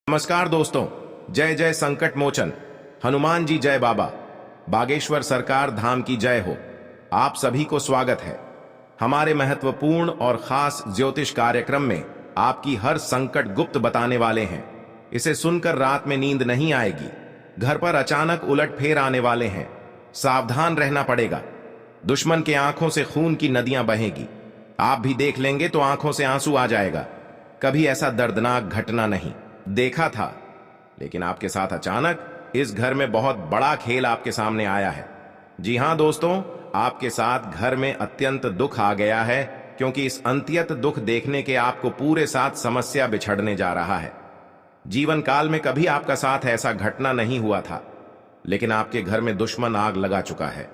नमस्कार दोस्तों, जय जय संकट मोचन, हनुमान जी जय बाबा, बागेश्वर सरकार धाम की जय हो। आप सभी को स्वागत है हमारे महत्वपूर्ण और खास ज्योतिष कार्यक्रम में। आपकी हर संकट गुप्त बताने वाले हैं। इसे सुनकर रात में नींद नहीं आएगी, घर पर अचानक उलटफेर आने वाले हैं। सावधान रहना पड़ेगा, दुश्मन के आंखों से खून की नदियां बहेगी। आप भी देख लेंगे तो आंखों से आंसू आ जाएगा। कभी ऐसा दर्दनाक घटना नहीं देखा था, लेकिन आपके साथ अचानक इस घर में बहुत बड़ा खेल आपके सामने आया है। जी हां दोस्तों, आपके साथ घर में अत्यंत दुख आ गया है, क्योंकि इस अत्यंत दुख देखने के आपको पूरे साथ समस्या बिछड़ने जा रहा है। जीवन काल में कभी आपका साथ ऐसा घटना नहीं हुआ था, लेकिन आपके घर में दुश्मन आग लगा चुका है।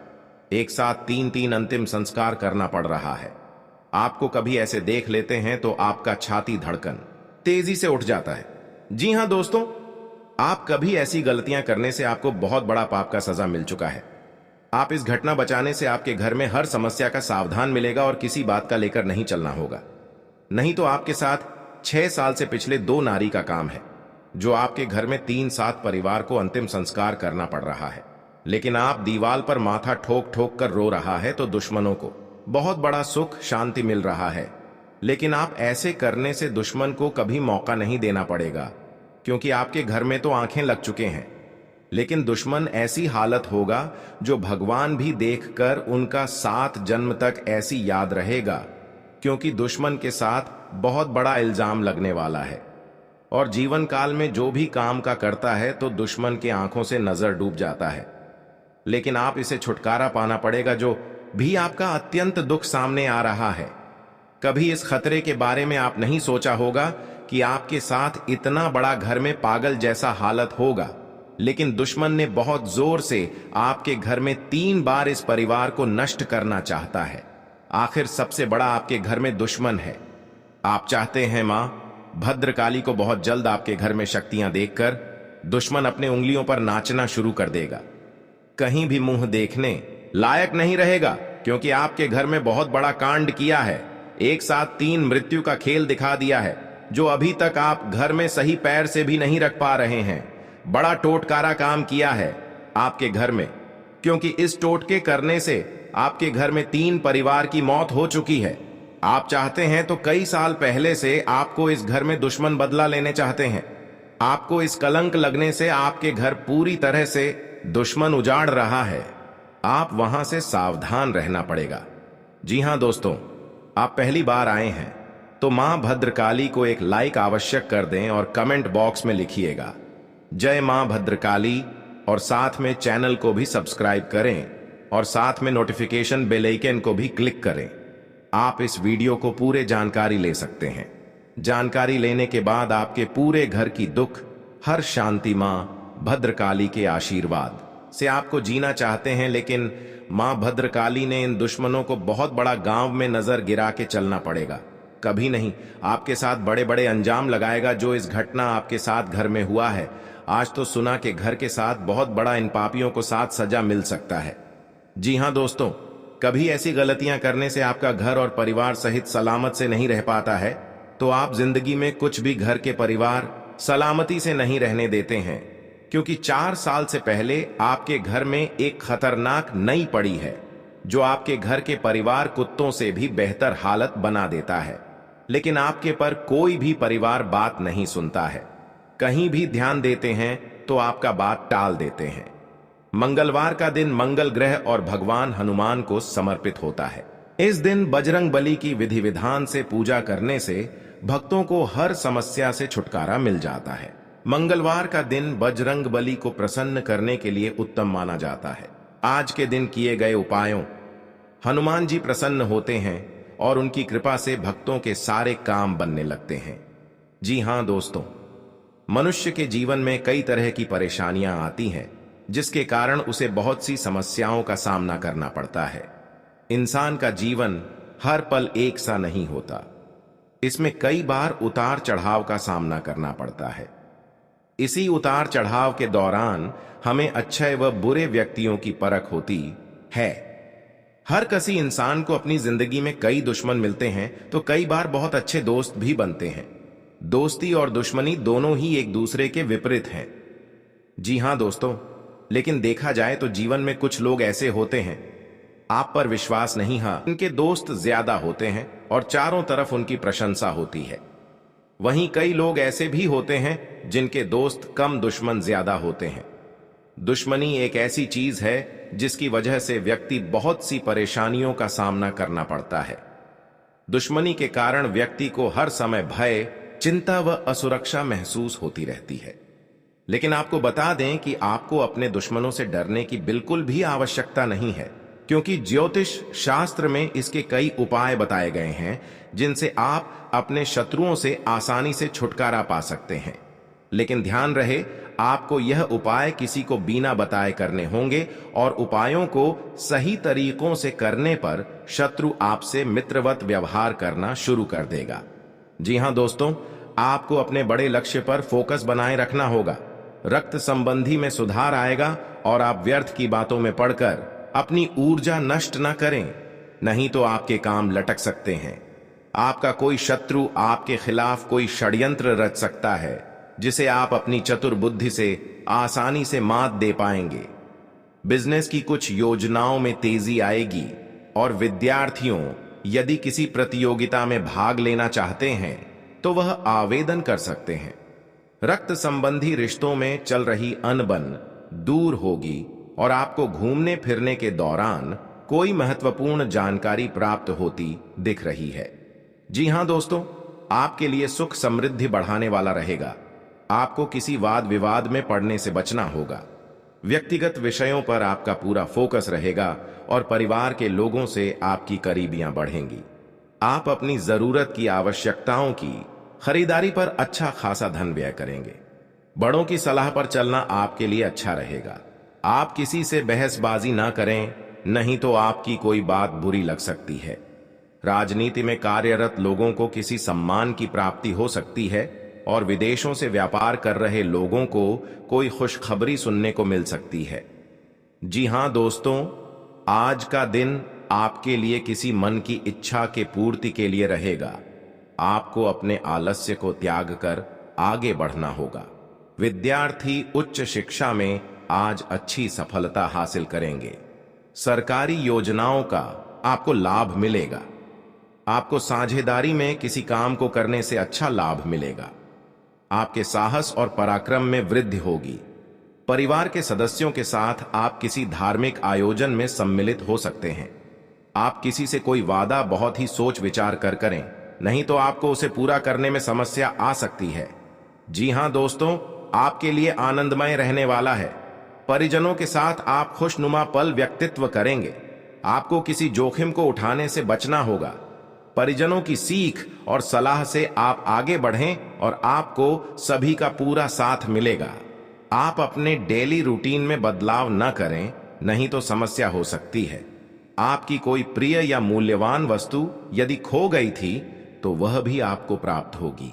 एक साथ तीन तीन अंतिम संस्कार करना पड़ रहा है। आपको कभी ऐसे देख लेते हैं तो आपका छाती धड़कन तेजी से उठ जाता है। जी हां दोस्तों, आप कभी ऐसी गलतियां करने से आपको बहुत बड़ा पाप का सजा मिल चुका है। आप इस घटना बचाने से आपके घर में हर समस्या का सावधान मिलेगा और किसी बात का लेकर नहीं चलना होगा। नहीं तो आपके साथ 6 साल से पिछले 2 नारी का काम है, जो आपके घर में 3-7 परिवार को अंतिम संस्कार करना पड़ रहा है। लेकिन आप दीवाल पर माथा ठोक ठोक कर रो रहा है तो दुश्मनों को बहुत बड़ा सुख शांति मिल रहा है। लेकिन आप ऐसे करने से दुश्मन को कभी मौका नहीं देना पड़ेगा, क्योंकि आपके घर में तो आंखें लग चुके हैं। लेकिन दुश्मन ऐसी हालत होगा जो भगवान भी देखकर उनका 7 जन्म तक ऐसी याद रहेगा, क्योंकि दुश्मन के साथ बहुत बड़ा इल्जाम लगने वाला है। और जीवन काल में जो भी काम का करता है तो दुश्मन के आंखों से नजर डूब जाता है। लेकिन आप इसे छुटकारा पाना पड़ेगा, जो भी आपका अत्यंत दुख सामने आ रहा है। कभी इस खतरे के बारे में आप नहीं सोचा होगा कि आपके साथ इतना बड़ा घर में पागल जैसा हालत होगा, लेकिन दुश्मन ने बहुत जोर से आपके घर में 3 बार इस परिवार को नष्ट करना चाहता है। आखिर सबसे बड़ा आपके घर में दुश्मन है। आप चाहते हैं मां भद्रकाली को बहुत जल्द आपके घर में शक्तियां देखकर दुश्मन अपने उंगलियों पर नाचना शुरू कर देगा। कहीं भी मुंह देखने लायक नहीं रहेगा, क्योंकि आपके घर में बहुत बड़ा कांड किया है। एक साथ 3 मृत्यु का खेल दिखा दिया है, जो अभी तक आप घर में सही पैर से भी नहीं रख पा रहे हैं। बड़ा टोटकारा काम किया है आपके घर में, क्योंकि इस टोटके करने से आपके घर में 3 परिवार की मौत हो चुकी है। आप चाहते हैं तो कई साल पहले से आपको इस घर में दुश्मन बदला लेने चाहते हैं। आपको इस कलंक लगने से आपके घर पूरी तरह से दुश्मन उजाड़ रहा है। आप वहां से सावधान रहना पड़ेगा। जी हां दोस्तों, आप पहली बार आए हैं तो मां भद्रकाली को एक लाइक आवश्यक कर दें और कमेंट बॉक्स में लिखिएगा जय मां भद्रकाली, और साथ में चैनल को भी सब्सक्राइब करें और साथ में नोटिफिकेशन बेल आइकन को भी क्लिक करें। आप इस वीडियो को पूरे जानकारी ले सकते हैं। जानकारी लेने के बाद आपके पूरे घर की दुख हर शांति मां भद्रकाली के आशीर्वाद से आपको जीना चाहते हैं। लेकिन मां भद्रकाली ने इन दुश्मनों को बहुत बड़ा गांव में नजर गिरा के चलना पड़ेगा। कभी नहीं आपके साथ बड़े बड़े अंजाम लगाएगा, जो इस घटना आपके साथ घर में हुआ है। आज तो सुना के घर के साथ बहुत बड़ा इन पापियों को साथ सजा मिल सकता है। जी हां दोस्तों, कभी ऐसी गलतियां करने से आपका घर और परिवार सहित सलामत से नहीं रह पाता है, तो आप जिंदगी में कुछ भी घर के परिवार सलामती से नहीं रहने देते हैं, क्योंकि 4 साल से पहले आपके घर में एक खतरनाक नई पड़ी है, जो आपके घर के परिवार कुत्तों से भी बेहतर हालत बना देता है। लेकिन आपके पर कोई भी परिवार बात नहीं सुनता है। कहीं भी ध्यान देते हैं तो आपका बात टाल देते हैं। मंगलवार का दिन मंगल ग्रह और भगवान हनुमान को समर्पित होता है। इस दिन बजरंग बली की विधि विधान से पूजा करने से भक्तों को हर समस्या से छुटकारा मिल जाता है। मंगलवार का दिन बजरंग बली को प्रसन्न करने के लिए उत्तम माना जाता है। आज के दिन किए गए उपायों हनुमान जी प्रसन्न होते हैं और उनकी कृपा से भक्तों के सारे काम बनने लगते हैं। जी हां दोस्तों, मनुष्य के जीवन में कई तरह की परेशानियां आती हैं, जिसके कारण उसे बहुत सी समस्याओं का सामना करना पड़ता है। इंसान का जीवन हर पल एक सा नहीं होता। इसमें कई बार उतार चढ़ाव का सामना करना पड़ता है। इसी उतार चढ़ाव के दौरान हमें अच्छे व बुरे व्यक्तियों की परख होती है। हर किसी इंसान को अपनी जिंदगी में कई दुश्मन मिलते हैं, तो कई बार बहुत अच्छे दोस्त भी बनते हैं। दोस्ती और दुश्मनी दोनों ही एक दूसरे के विपरीत हैं। जी हां दोस्तों, लेकिन देखा जाए तो जीवन में कुछ लोग ऐसे होते हैं, आप पर विश्वास नहीं, हाँ, इनके दोस्त ज्यादा होते हैं और चारों तरफ उनकी प्रशंसा होती है। वहीं कई लोग ऐसे भी होते हैं जिनके दोस्त कम, दुश्मन ज्यादा होते हैं। दुश्मनी एक ऐसी चीज है जिसकी वजह से व्यक्ति बहुत सी परेशानियों का सामना करना पड़ता है। दुश्मनी के कारण व्यक्ति को हर समय भय, चिंता व असुरक्षा महसूस होती रहती है। लेकिन आपको बता दें कि आपको अपने दुश्मनों से डरने की बिल्कुल भी आवश्यकता नहीं है, क्योंकि ज्योतिष शास्त्र में इसके कई उपाय बताए गए हैं जिनसे आप अपने शत्रुओं से आसानी से छुटकारा पा सकते हैं। लेकिन ध्यान रहे, आपको यह उपाय किसी को बिना बताए करने होंगे और उपायों को सही तरीकों से करने पर शत्रु आपसे मित्रवत व्यवहार करना शुरू कर देगा। जी हां दोस्तों, आपको अपने बड़े लक्ष्य पर फोकस बनाए रखना होगा। रक्त संबंधी में सुधार आएगा और आप व्यर्थ की बातों में पड़कर अपनी ऊर्जा नष्ट न करें, नहीं तो आपके काम लटक सकते हैं। आपका कोई शत्रु आपके खिलाफ कोई षड्यंत्र रच सकता है जिसे आप अपनी चतुर बुद्धि से आसानी से मात दे पाएंगे। बिजनेस की कुछ योजनाओं में तेजी आएगी और विद्यार्थियों यदि किसी प्रतियोगिता में भाग लेना चाहते हैं तो वह आवेदन कर सकते हैं। रक्त संबंधी रिश्तों में चल रही अनबन दूर होगी और आपको घूमने फिरने के दौरान कोई महत्वपूर्ण जानकारी प्राप्त होती दिख रही है। जी हां दोस्तों, आपके लिए सुख समृद्धि बढ़ाने वाला रहेगा। आपको किसी वाद विवाद में पड़ने से बचना होगा। व्यक्तिगत विषयों पर आपका पूरा फोकस रहेगा और परिवार के लोगों से आपकी करीबियां बढ़ेंगी। आप अपनी जरूरत की आवश्यकताओं की खरीदारी पर अच्छा खासा धन व्यय करेंगे। बड़ों की सलाह पर चलना आपके लिए अच्छा रहेगा। आप किसी से बहसबाजी ना करें, नहीं तो आपकी कोई बात बुरी लग सकती है। राजनीति में कार्यरत लोगों को किसी सम्मान की प्राप्ति हो सकती है और विदेशों से व्यापार कर रहे लोगों को कोई खुशखबरी सुनने को मिल सकती है। जी हां दोस्तों, आज का दिन आपके लिए किसी मन की इच्छा के पूर्ति के लिए रहेगा। आपको अपने आलस्य को त्याग कर आगे बढ़ना होगा। विद्यार्थी उच्च शिक्षा में आज अच्छी सफलता हासिल करेंगे। सरकारी योजनाओं का आपको लाभ मिलेगा। आपको साझेदारी में किसी काम को करने से अच्छा लाभ मिलेगा। आपके साहस और पराक्रम में वृद्धि होगी। परिवार के सदस्यों के साथ आप किसी धार्मिक आयोजन में सम्मिलित हो सकते हैं। आप किसी से कोई वादा बहुत ही सोच विचार कर करें, नहीं तो आपको उसे पूरा करने में समस्या आ सकती है। जी हां दोस्तों, आपके लिए आनंदमय रहने वाला है। परिजनों के साथ आप खुशनुमा पल व्यक्तित्व करेंगे। आपको किसी जोखिम को उठाने से बचना होगा। परिजनों की सीख और सलाह से आप आगे बढ़ें और आपको सभी का पूरा साथ मिलेगा। आप अपने डेली रूटीन में बदलाव न करें, नहीं तो समस्या हो सकती है। आपकी कोई प्रिय या मूल्यवान वस्तु यदि खो गई थी तो वह भी आपको प्राप्त होगी।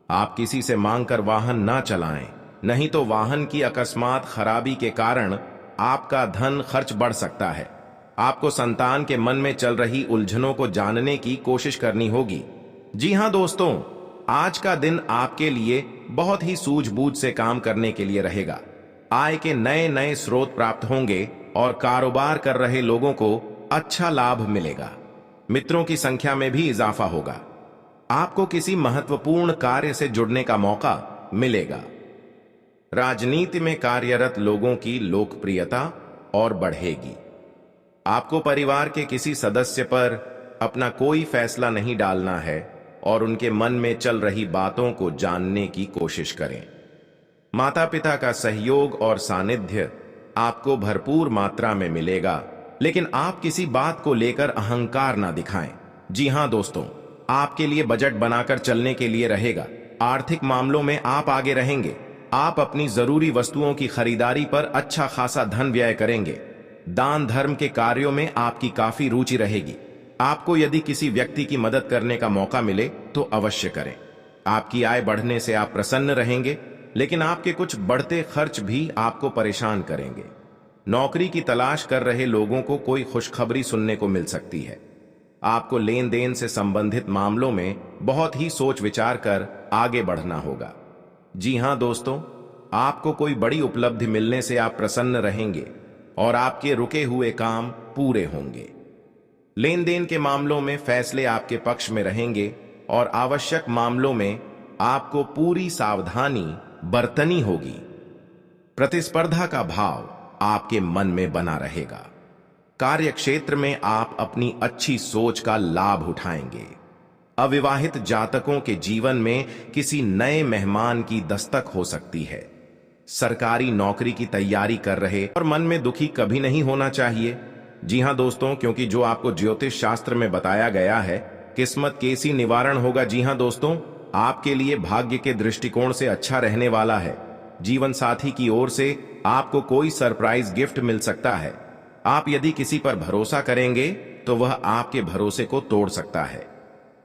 आप किसी से मांगकर वाहन ना चलाएं, नहीं तो वाहन की अकस्मात खराबी के कारण आपका धन खर्च बढ़ सकता है। आपको संतान के मन में चल रही उलझनों को जानने की कोशिश करनी होगी। जी हां दोस्तों, आज का दिन आपके लिए बहुत ही सूझबूझ से काम करने के लिए रहेगा। आय के नए नए स्रोत प्राप्त होंगे और कारोबार कर रहे लोगों को अच्छा लाभ मिलेगा। मित्रों की संख्या में भी इजाफा होगा। आपको किसी महत्वपूर्ण कार्य से जुड़ने का मौका मिलेगा। राजनीति में कार्यरत लोगों की लोकप्रियता और बढ़ेगी। आपको परिवार के किसी सदस्य पर अपना कोई फैसला नहीं डालना है और उनके मन में चल रही बातों को जानने की कोशिश करें। माता पिता का सहयोग और सानिध्य आपको भरपूर मात्रा में मिलेगा, लेकिन आप किसी बात को लेकर अहंकार ना दिखाएं। जी हां दोस्तों, आपके लिए बजट बनाकर चलने के लिए रहेगा। आर्थिक मामलों में आप आगे रहेंगे। आप अपनी जरूरी वस्तुओं की खरीदारी पर अच्छा खासा धन व्यय करेंगे। दान धर्म के कार्यों में आपकी काफी रुचि रहेगी। आपको यदि किसी व्यक्ति की मदद करने का मौका मिले तो अवश्य करें। आपकी आय बढ़ने से आप प्रसन्न रहेंगे, लेकिन आपके कुछ बढ़ते खर्च भी आपको परेशान करेंगे। नौकरी की तलाश कर रहे लोगों को कोई खुशखबरी सुनने को मिल सकती है। आपको लेन देन से संबंधित मामलों में बहुत ही सोच विचार कर आगे बढ़ना होगा। जी हां दोस्तों, आपको कोई बड़ी उपलब्धि मिलने से आप प्रसन्न रहेंगे और आपके रुके हुए काम पूरे होंगे। लेन देन के मामलों में फैसले आपके पक्ष में रहेंगे और आवश्यक मामलों में आपको पूरी सावधानी बरतनी होगी। प्रतिस्पर्धा का भाव आपके मन में बना रहेगा। कार्य क्षेत्र में आप अपनी अच्छी सोच का लाभ उठाएंगे। अविवाहित जातकों के जीवन में किसी नए मेहमान की दस्तक हो सकती है। सरकारी नौकरी की तैयारी कर रहे और मन में दुखी कभी नहीं होना चाहिए। जी हां दोस्तों, क्योंकि जो आपको ज्योतिष शास्त्र में बताया गया है, किस्मत केसी निवारण होगा। जी हां दोस्तों, आपके लिए भाग्य के दृष्टिकोण से अच्छा रहने वाला है। जीवन साथी की ओर से आपको कोई सरप्राइज गिफ्ट मिल सकता है। आप यदि किसी पर भरोसा करेंगे तो वह आपके भरोसे को तोड़ सकता है।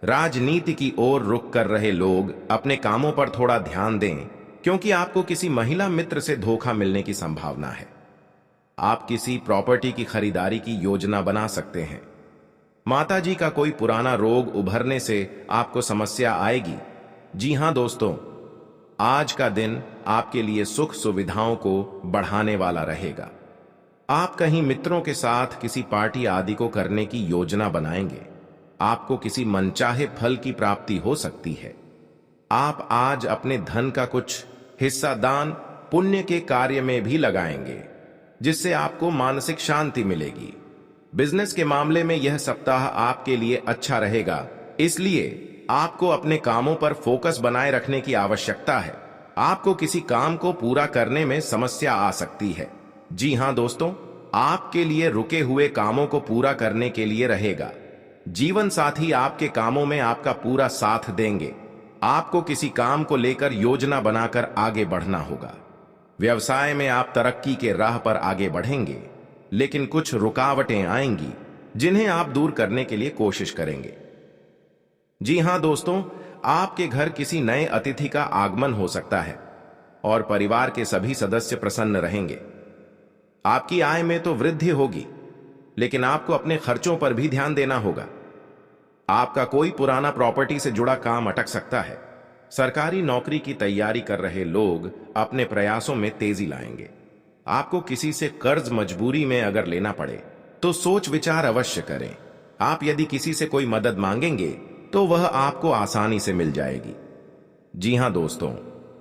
राजनीति की ओर रुख कर रहे लोग अपने कामों पर थोड़ा ध्यान दें, क्योंकि आपको किसी महिला मित्र से धोखा मिलने की संभावना है। आप किसी प्रॉपर्टी की खरीदारी की योजना बना सकते हैं। माताजी का कोई पुराना रोग उभरने से आपको समस्या आएगी। जी हां दोस्तों, आज का दिन आपके लिए सुख सुविधाओं को बढ़ाने वाला रहेगा। आप कहीं मित्रों के साथ किसी पार्टी आदि को करने की योजना बनाएंगे। आपको किसी मनचाहे फल की प्राप्ति हो सकती है। आप आज अपने धन का कुछ हिस्सा दान पुण्य के कार्य में भी लगाएंगे, जिससे आपको मानसिक शांति मिलेगी। बिजनेस के मामले में यह सप्ताह आपके लिए अच्छा रहेगा, इसलिए आपको अपने कामों पर फोकस बनाए रखने की आवश्यकता है। आपको किसी काम को पूरा करने में समस्या आ सकती है। जी हां दोस्तों, आपके लिए रुके हुए कामों को पूरा करने के लिए रहेगा। जीवन साथी आपके कामों में आपका पूरा साथ देंगे। आपको किसी काम को लेकर योजना बनाकर आगे बढ़ना होगा। व्यवसाय में आप तरक्की के राह पर आगे बढ़ेंगे, लेकिन कुछ रुकावटें आएंगी जिन्हें आप दूर करने के लिए कोशिश करेंगे। जी हां दोस्तों, आपके घर किसी नए अतिथि का आगमन हो सकता है और परिवार के सभी सदस्य प्रसन्न रहेंगे। आपकी आय में तो वृद्धि होगी, लेकिन आपको अपने खर्चों पर भी ध्यान देना होगा। आपका कोई पुराना प्रॉपर्टी से जुड़ा काम अटक सकता है। सरकारी नौकरी की तैयारी कर रहे लोग अपने प्रयासों में तेजी लाएंगे। आपको किसी से कर्ज मजबूरी में अगर लेना पड़े तो सोच विचार अवश्य करें। आप यदि किसी से कोई मदद मांगेंगे तो वह आपको आसानी से मिल जाएगी। जी हां दोस्तों,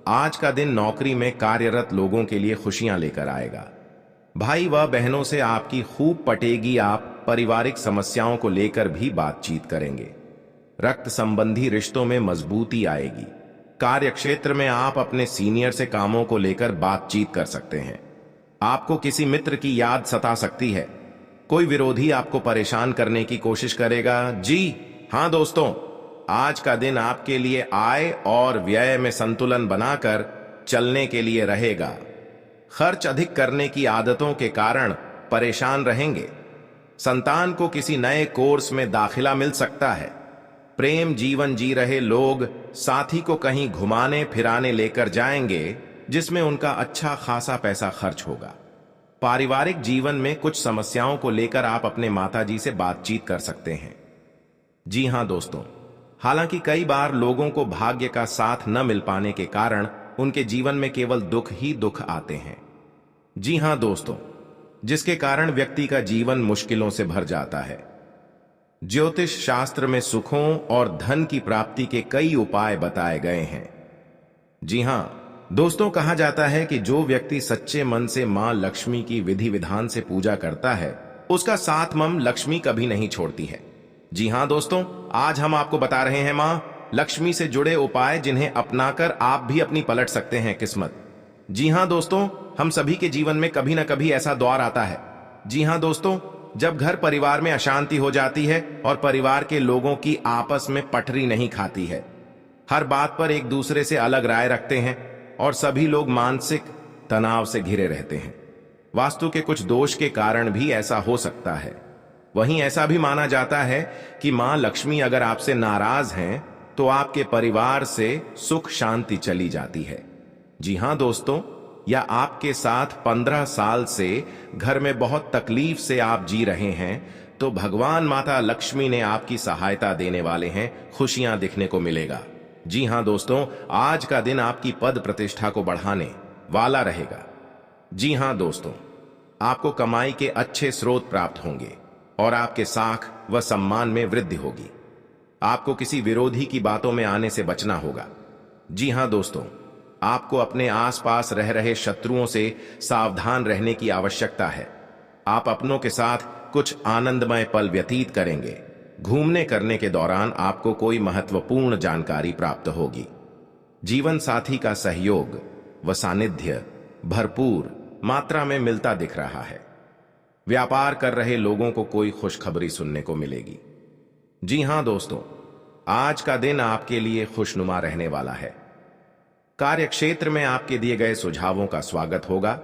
आज का दिन नौकरी में कार्यरत लोगों के लिए खुशियां लेकर आएगा। भाई व बहनों से आपकी खूब पटेगी। आप पारिवारिक समस्याओं को लेकर भी बातचीत करेंगे। रक्त संबंधी रिश्तों में मजबूती आएगी। कार्य क्षेत्र में आप अपने सीनियर से कामों को लेकर बातचीत कर सकते हैं। आपको किसी मित्र की याद सता सकती है। कोई विरोधी आपको परेशान करने की कोशिश करेगा। जी हां दोस्तों, आज का दिन आपके लिए आय और व्यय में संतुलन बनाकर चलने के लिए रहेगा। खर्च अधिक करने की आदतों के कारण परेशान रहेंगे। संतान को किसी नए कोर्स में दाखिला मिल सकता है। प्रेम जीवन जी रहे लोग साथी को कहीं घुमाने फिराने लेकर जाएंगे, जिसमें उनका अच्छा खासा पैसा खर्च होगा। पारिवारिक जीवन में कुछ समस्याओं को लेकर आप अपने माताजी से बातचीत कर सकते हैं। जी हां दोस्तों, हालांकि कई बार लोगों को भाग्य का साथ न मिल पाने के कारण उनके जीवन में केवल दुख ही दुख आते हैं। जी हां दोस्तों, जिसके कारण व्यक्ति का जीवन मुश्किलों से भर जाता है। ज्योतिष शास्त्र में सुखों और धन की प्राप्ति के कई उपाय बताए गए हैं। जी हां दोस्तों, कहा जाता है कि जो व्यक्ति सच्चे मन से मां लक्ष्मी की विधि विधान से पूजा करता है, उसका साथ मम लक्ष्मी कभी नहीं छोड़ती है। जी हां दोस्तों, आज हम आपको बता रहे हैं मां लक्ष्मी से जुड़े उपाय, जिन्हें अपनाकर आप भी अपनी पलट सकते हैं किस्मत। जी हां दोस्तों, हम सभी के जीवन में कभी ना कभी ऐसा दौर आता है। जी हां दोस्तों, जब घर परिवार में अशांति हो जाती है और परिवार के लोगों की आपस में पटरी नहीं खाती है। हर बात पर एक दूसरे से अलग राय रखते हैं और सभी लोग मानसिक तनाव से घिरे रहते हैं। वास्तु के कुछ दोष के कारण भी ऐसा हो सकता है। वहीं ऐसा भी माना जाता है कि मां लक्ष्मी अगर आपसे नाराज हैं तो आपके परिवार से सुख शांति चली जाती है। जी हां दोस्तों, या आपके साथ 15 साल से घर में बहुत तकलीफ से आप जी रहे हैं, तो भगवान माता लक्ष्मी ने आपकी सहायता देने वाले हैं, खुशियां दिखने को मिलेगा। जी हां दोस्तों, आज का दिन आपकी पद प्रतिष्ठा को बढ़ाने वाला रहेगा। जी हां दोस्तों, आपको कमाई के अच्छे स्रोत प्राप्त होंगे और आपके साख व सम्मान में वृद्धि होगी। आपको किसी विरोधी की बातों में आने से बचना होगा। जी हां दोस्तों, आपको अपने आसपास रह रहे शत्रुओं से सावधान रहने की आवश्यकता है। आप अपनों के साथ कुछ आनंदमय पल व्यतीत करेंगे। घूमने करने के दौरान आपको कोई महत्वपूर्ण जानकारी प्राप्त होगी। जीवन साथी का सहयोग व सानिध्य भरपूर मात्रा में मिलता दिख रहा है। व्यापार कर रहे लोगों को कोई खुशखबरी सुनने को मिलेगी। जी हां दोस्तों, आज का दिन आपके लिए खुशनुमा रहने वाला है। कार्य क्षेत्र में आपके दिए गए सुझावों का स्वागत होगा,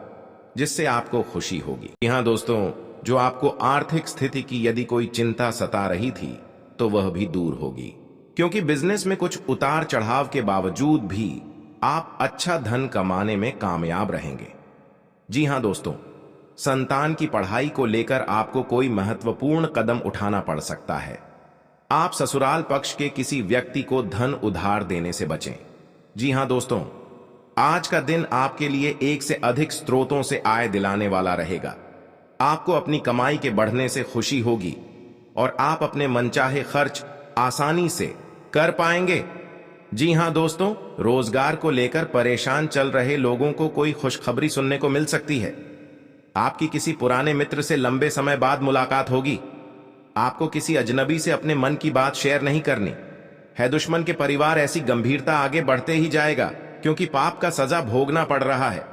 जिससे आपको खुशी होगी। जी हां दोस्तों, जो आपको आर्थिक स्थिति की यदि कोई चिंता सता रही थी तो वह भी दूर होगी, क्योंकि बिजनेस में कुछ उतार चढ़ाव के बावजूद भी आप अच्छा धन कमाने में कामयाब रहेंगे। जी हां दोस्तों, संतान की पढ़ाई को लेकर आपको कोई महत्वपूर्ण कदम उठाना पड़ सकता है। आप ससुराल पक्ष के किसी व्यक्ति को धन उधार देने से बचें। जी हां दोस्तों, आज का दिन आपके लिए एक से अधिक स्रोतों से आय दिलाने वाला रहेगा। आपको अपनी कमाई के बढ़ने से खुशी होगी और आप अपने मनचाहे खर्च आसानी से कर पाएंगे। जी हां दोस्तों, रोजगार को लेकर परेशान चल रहे लोगों को कोई खुशखबरी सुनने को मिल सकती है। आपकी किसी पुराने मित्र से लंबे समय बाद मुलाकात होगी। आपको किसी अजनबी से अपने मन की बात शेयर नहीं करनी है। दुश्मन के परिवार ऐसी गंभीरता आगे बढ़ते ही जाएगा, क्योंकि पाप का सजा भोगना पड़ रहा है।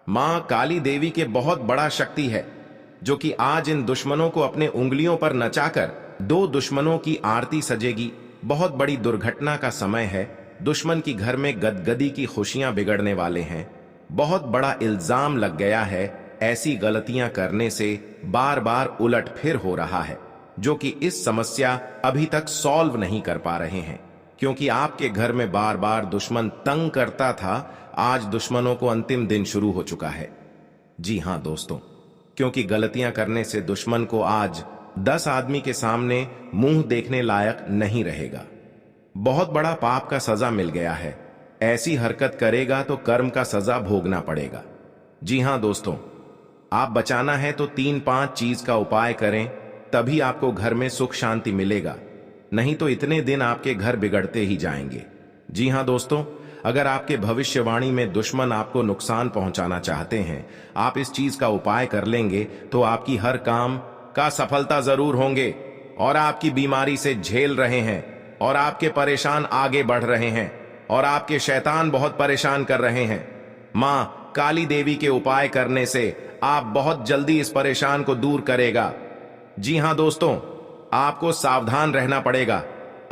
मां काली देवी के बहुत बड़ा शक्ति है, जो कि आज इन दुश्मनों को अपने उंगलियों पर नचाकर 2 दुश्मनों की आरती सजेगी। बहुत बड़ी दुर्घटना का समय है। दुश्मन की घर में गदगदी की खुशियां बिगड़ने वाले हैं। बहुत बड़ा इल्जाम लग गया है। ऐसी गलतियां करने से बार बार उलट फिर हो रहा है, जो कि इस समस्या अभी तक सॉल्व नहीं कर पा रहे हैं, क्योंकि आपके घर में बार बार दुश्मन तंग करता था। आज दुश्मनों को अंतिम दिन शुरू हो चुका है। जी हां दोस्तों, क्योंकि गलतियां करने से दुश्मन को आज 10 आदमी के सामने मुंह देखने लायक नहीं रहेगा। बहुत बड़ा पाप का सजा मिल गया है। ऐसी हरकत करेगा तो कर्म का सजा भोगना पड़ेगा। जी हां दोस्तों, आप बचाना है तो 3-5 चीज का उपाय करें, तभी आपको घर में सुख शांति मिलेगा। नहीं तो इतने दिन आपके घर बिगड़ते ही जाएंगे। जी हां दोस्तों, अगर आपके भविष्यवाणी में दुश्मन आपको नुकसान पहुंचाना चाहते हैं, आप इस चीज का उपाय कर लेंगे तो आपकी हर काम का सफलता जरूर होंगे। और आपकी बीमारी से झेल रहे हैं और आपके परेशान आगे बढ़ रहे हैं और आपके शैतान बहुत परेशान कर रहे हैं, मां काली देवी के उपाय करने से आप बहुत जल्दी इस परेशान को दूर करेगा। जी हां दोस्तों, आपको सावधान रहना पड़ेगा।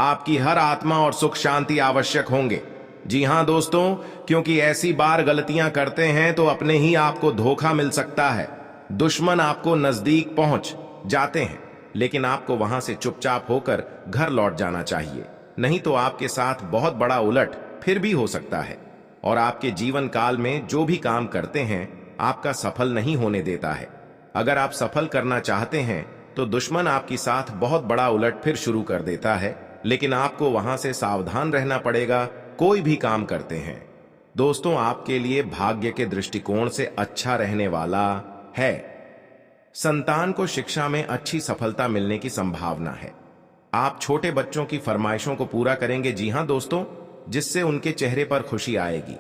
आपकी हर आत्मा और सुख शांति आवश्यक होंगे। जी हां दोस्तों, क्योंकि ऐसी बार गलतियां करते हैं तो अपने ही आपको धोखा मिल सकता है। दुश्मन आपको नजदीक पहुंच जाते हैं, लेकिन आपको वहां से चुपचाप होकर घर लौट जाना चाहिए। नहीं तो आपके साथ बहुत बड़ा उलट फिर भी हो सकता है और आपके जीवन काल में जो भी काम करते हैं आपका सफल नहीं होने देता है। अगर आप सफल करना चाहते हैं तो दुश्मन आपके साथ बहुत बड़ा उलट फिर शुरू कर देता है, लेकिन आपको वहां से सावधान रहना पड़ेगा कोई भी काम करते हैं। दोस्तों, आपके लिए भाग्य के दृष्टिकोण से अच्छा रहने वाला है। संतान को शिक्षा में अच्छी सफलता मिलने की संभावना है। आप छोटे बच्चों की फरमाइशों को पूरा करेंगे। जी हां दोस्तों, जिससे उनके चेहरे पर खुशी आएगी।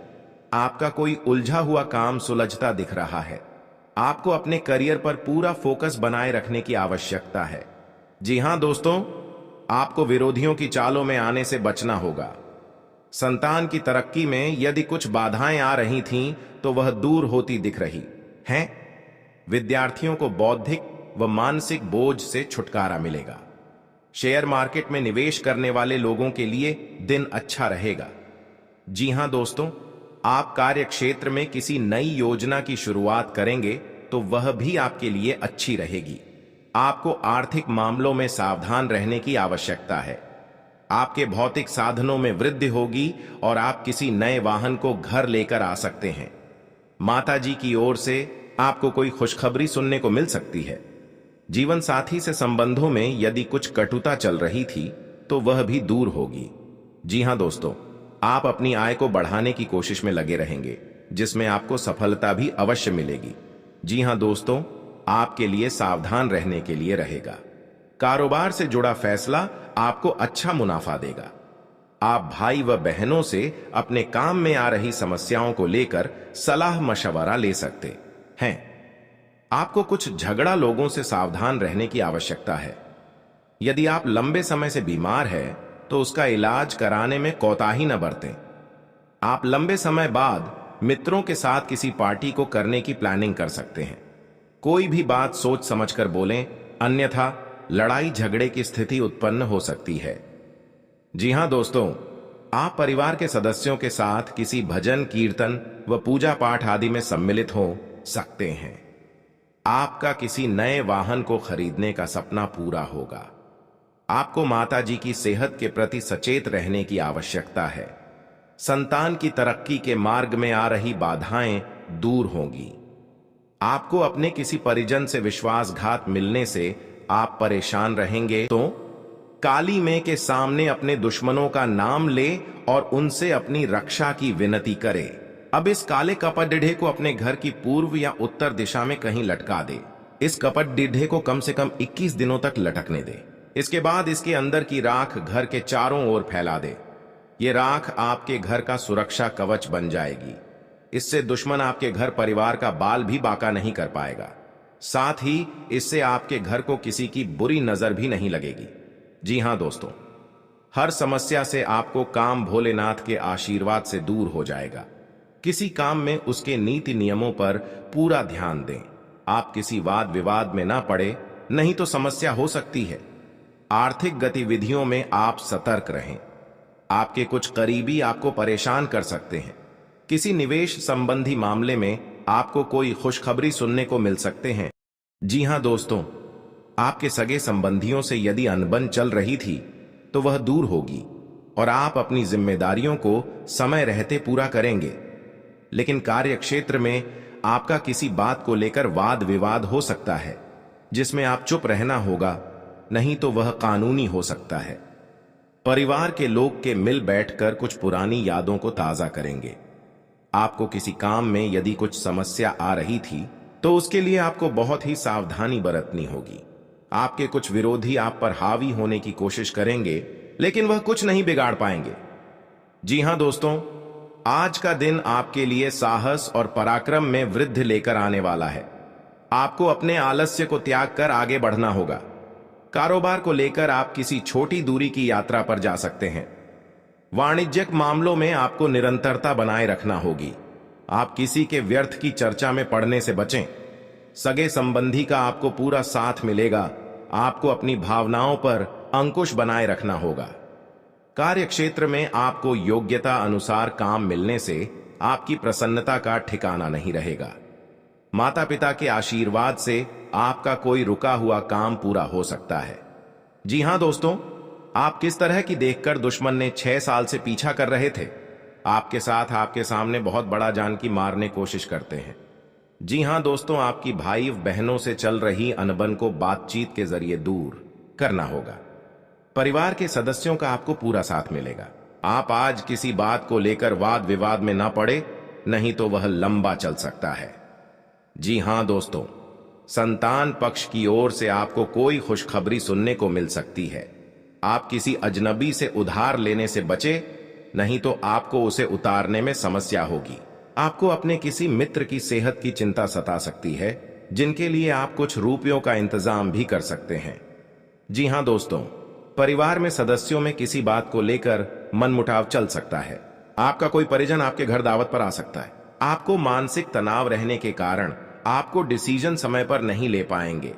आपका कोई उलझा हुआ काम सुलझता दिख रहा है। आपको अपने करियर पर पूरा फोकस बनाए रखने की आवश्यकता है। जी हां दोस्तों, आपको विरोधियों की चालों में आने से बचना होगा। संतान की तरक्की में यदि कुछ बाधाएं आ रही थीं तो वह दूर होती दिख रही हैं। विद्यार्थियों को बौद्धिक व मानसिक बोझ से छुटकारा मिलेगा। शेयर मार्केट में निवेश करने वाले लोगों के लिए दिन अच्छा रहेगा। जी हां दोस्तों, आप कार्य क्षेत्र में किसी नई योजना की शुरुआत करेंगे तो वह भी आपके लिए अच्छी रहेगी। आपको आर्थिक मामलों में सावधान रहने की आवश्यकता है। आपके भौतिक साधनों में वृद्धि होगी और आप किसी नए वाहन को घर लेकर आ सकते हैं। माताजी की ओर से आपको कोई खुशखबरी सुनने को मिल सकती है। जीवन साथी से संबंधों में यदि कुछ कटुता चल रही थी तो वह भी दूर होगी। जी हां दोस्तों, आप अपनी आय को बढ़ाने की कोशिश में लगे रहेंगे, जिसमें आपको सफलता भी अवश्य मिलेगी। जी हां दोस्तों, आपके लिए सावधान रहने के लिए रहेगा। कारोबार से जुड़ा फैसला आपको अच्छा मुनाफा देगा। आप भाई व बहनों से अपने काम में आ रही समस्याओं को लेकर सलाह मशवरा ले सकते हैं। आपको कुछ झगड़ा लोगों से सावधान रहने की आवश्यकता है। यदि आप लंबे समय से बीमार हैं, तो उसका इलाज कराने में कोताही न बरतें। आप लंबे समय बाद मित्रों के साथ किसी पार्टी को करने की प्लानिंग कर सकते हैं। कोई भी बात सोच समझकर बोलें, अन्यथा लड़ाई झगड़े की स्थिति उत्पन्न हो सकती है। जी हां दोस्तों, आप परिवार के सदस्यों के साथ किसी भजन कीर्तन व पूजा पाठ आदि में सम्मिलित हो सकते हैं। आपका किसी नए वाहन को खरीदने का सपना पूरा होगा। आपको माता जी की सेहत के प्रति सचेत रहने की आवश्यकता है। संतान की तरक्की के मार्ग में आ रही बाधाएं दूर होंगी। आपको अपने किसी परिजन से विश्वासघात मिलने से आप परेशान रहेंगे, तो काली मां के सामने अपने दुश्मनों का नाम ले और उनसे अपनी रक्षा की विनती करे। अब इस काले कपट डिढ़े को अपने घर की पूर्व या उत्तर दिशा में कहीं लटका दे। इस कपट डिढ़े को कम से कम 21 दिनों तक लटकने दे। इसके बाद इसके अंदर की राख घर के चारों ओर फैला दे। ये राख आपके घर का सुरक्षा कवच बन जाएगी। इससे दुश्मन आपके घर परिवार का बाल भी बाका नहीं कर पाएगा। साथ ही इससे आपके घर को किसी की बुरी नजर भी नहीं लगेगी। जी हां दोस्तों, हर समस्या से आपको काम भोलेनाथ के आशीर्वाद से दूर हो जाएगा। किसी काम में उसके नीति नियमों पर पूरा ध्यान दें। आप किसी वाद विवाद में ना पड़े, नहीं तो समस्या हो सकती है। आर्थिक गतिविधियों में आप सतर्क रहें। आपके कुछ करीबी आपको परेशान कर सकते हैं। किसी निवेश संबंधी मामले में आपको कोई खुशखबरी सुनने को मिल सकते हैं। जी हां दोस्तों, आपके सगे संबंधियों से यदि अनबन चल रही थी तो वह दूर होगी और आप अपनी जिम्मेदारियों को समय रहते पूरा करेंगे। लेकिन कार्य क्षेत्र में आपका किसी बात को लेकर वाद विवाद हो सकता है, जिसमें आप चुप रहना होगा, नहीं तो वह कानूनी हो सकता है। परिवार के लोग के मिल बैठकर कुछ पुरानी यादों को ताजा करेंगे। आपको किसी काम में यदि कुछ समस्या आ रही थी तो उसके लिए आपको बहुत ही सावधानी बरतनी होगी। आपके कुछ विरोधी आप पर हावी होने की कोशिश करेंगे, लेकिन वह कुछ नहीं बिगाड़ पाएंगे। जी हां दोस्तों, आज का दिन आपके लिए साहस और पराक्रम में वृद्धि लेकर आने वाला है। आपको अपने आलस्य को त्याग कर आगे बढ़ना होगा। कारोबार को लेकर आप किसी छोटी दूरी की यात्रा पर जा सकते हैं। वाणिज्यिक मामलों में आपको निरंतरता बनाए रखना होगी। आप किसी के व्यर्थ की चर्चा में पड़ने से बचें। सगे संबंधी का आपको पूरा साथ मिलेगा। आपको अपनी भावनाओं पर अंकुश बनाए रखना होगा। कार्य क्षेत्र में आपको योग्यता अनुसार काम मिलने से आपकी प्रसन्नता का ठिकाना नहीं रहेगा। माता पिता के आशीर्वाद से आपका कोई रुका हुआ काम पूरा हो सकता है। जी हां दोस्तों, आप किस तरह की देखकर दुश्मन ने 6 साल से पीछा कर रहे थे, आपके साथ आपके सामने बहुत बड़ा जान की मारने कोशिश करते हैं। जी हां दोस्तों, आपकी भाई बहनों से चल रही अनबन को बातचीत के जरिए दूर करना होगा। परिवार के सदस्यों का आपको पूरा साथ मिलेगा। आप आज किसी बात को लेकर वाद विवाद में ना पड़े, नहीं तो वह लंबा चल सकता है। जी हां दोस्तों, संतान पक्ष की ओर से आपको कोई खुशखबरी सुनने को मिल सकती है। आप किसी अजनबी से उधार लेने से बचे, नहीं तो आपको उसे उतारने में समस्या होगी। आपको अपने किसी मित्र की सेहत की चिंता सता सकती है, जिनके लिए आप कुछ रुपयों का इंतजाम भी कर सकते हैं। जी हां दोस्तों, परिवार में सदस्यों में किसी बात को लेकर मनमुटाव चल सकता है। आपका कोई परिजन आपके घर दावत पर आ सकता है। आपको मानसिक तनाव रहने के कारण आपको डिसीजन समय पर नहीं ले पाएंगे।